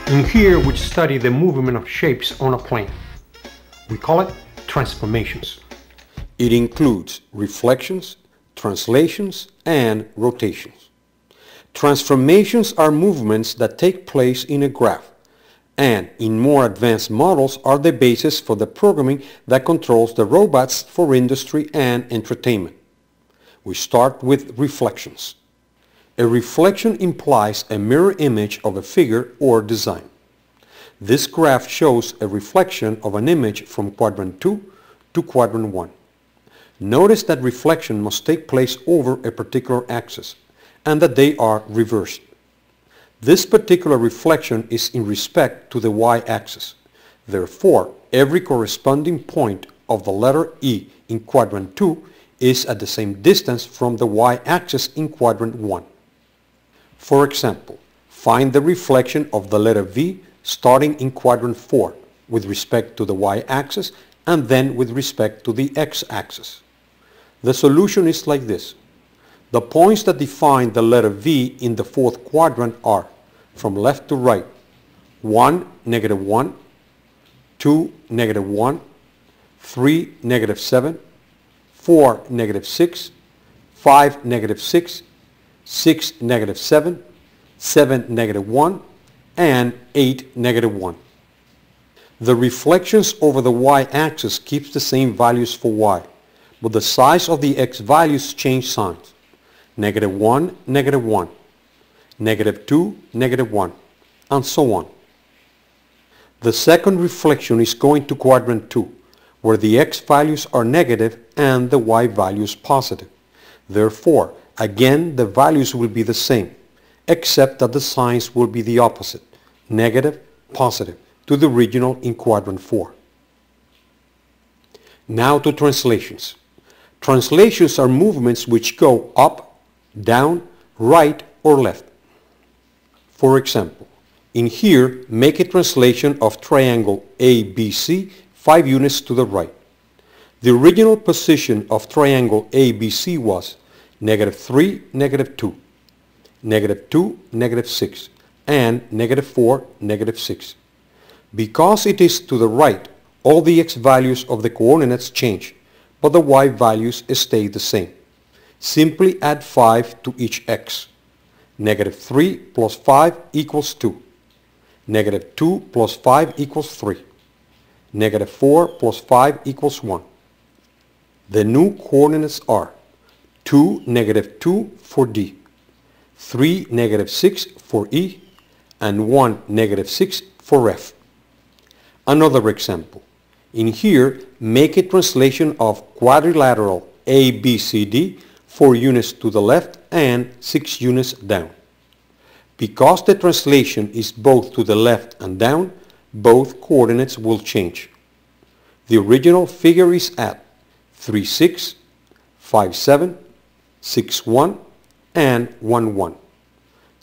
In here we study the movement of shapes on a plane. We call it transformations. It includes reflections, translations, and rotations. Transformations are movements that take place in a graph, and in more advanced models are the basis for the programming that controls the robots for industry and entertainment. We start with reflections. A reflection implies a mirror image of a figure or design. This graph shows a reflection of an image from quadrant 2 to quadrant 1. Notice that reflection must take place over a particular axis and that they are reversed. This particular reflection is in respect to the y-axis. Therefore, every corresponding point of the letter E in quadrant 2 is at the same distance from the y-axis in quadrant 1. For example, find the reflection of the letter V starting in quadrant 4 with respect to the y-axis and then with respect to the x-axis. The solution is like this. The points that define the letter V in the fourth quadrant are, from left to right, 1, -1, 2, -1, 3, -7, 4, -6, 5, -6, 6, -7, 7, -1, and 8, -1. The reflections over the y-axis keeps the same values for y, but the size of the x values change signs. -1, -1, -2, -1, and so on. The second reflection is going to quadrant 2, where the x values are negative and the y values positive. Therefore, again the values will be the same, except that the signs will be the opposite, negative, positive, to the original in quadrant 4. Now to translations. Translations are movements which go up, down, right, or left. For example, in here, make a translation of triangle ABC 5 units to the right. The original position of triangle ABC was -3, -2, -2, -6, and -4, -6. Because it is to the right, all the x values of the coordinates change, but the y values stay the same. Simply add 5 to each x. -3 plus 5 equals 2. -2 plus 5 equals 3. -4 plus 5 equals 1. The new coordinates are 2, -2 for D, 3, -6 for E, and 1, -6 for F. Another example. In here, make a translation of quadrilateral ABCD 4 units to the left and 6 units down. Because the translation is both to the left and down, both coordinates will change. The original figure is at 3, 6, 5, 7, 6, 1, and 1, 1.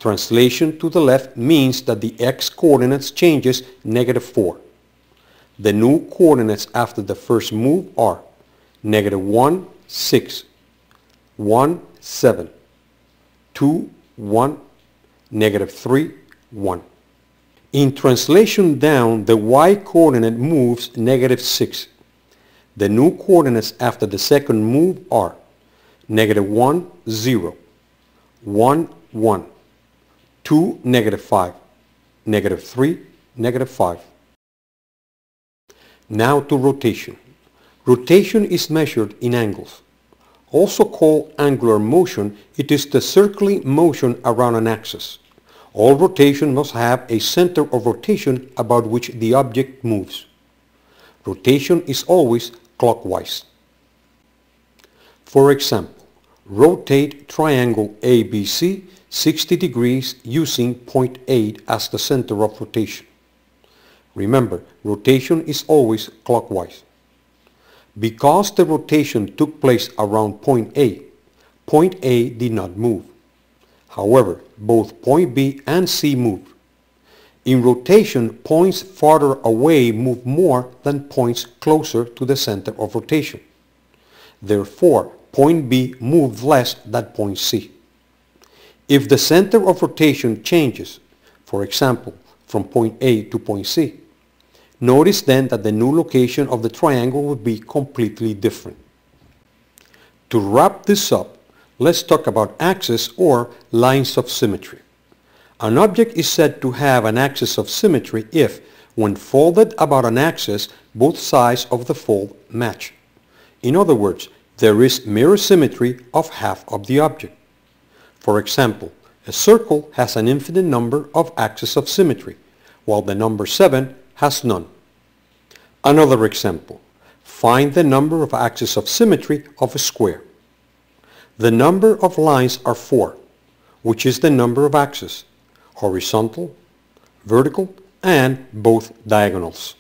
Translation to the left means that the x coordinates changes -4. The new coordinates after the first move are -1, 6, 1, 7, 2, 1, -3, 1. In translation down, the y coordinate moves -6. The new coordinates after the second move are -1, 0, 1, 1, 2, -5, -3, -5. Now to rotation. Rotation is measured in angles. Also called angular motion, it is the circling motion around an axis. All rotation must have a center of rotation about which the object moves. Rotation is always clockwise. For example, rotate triangle ABC 60 degrees using point 8 as the center of rotation. Remember, rotation is always clockwise. Because the rotation took place around point A did not move. However, both point B and C moved. In rotation, points farther away move more than points closer to the center of rotation. Therefore, point B moved less than point C. If the center of rotation changes, for example, from point A to point C. Notice then that the new location of the triangle would be completely different. To wrap this up, let's talk about axes or lines of symmetry. An object is said to have an axis of symmetry if, when folded about an axis, both sides of the fold match. In other words, there is mirror symmetry of half of the object. For example, a circle has an infinite number of axes of symmetry, while the number 7 has none. Another example. Find the number of axes of symmetry of a square. The number of lines are 4, which is the number of axes, horizontal, vertical, and both diagonals.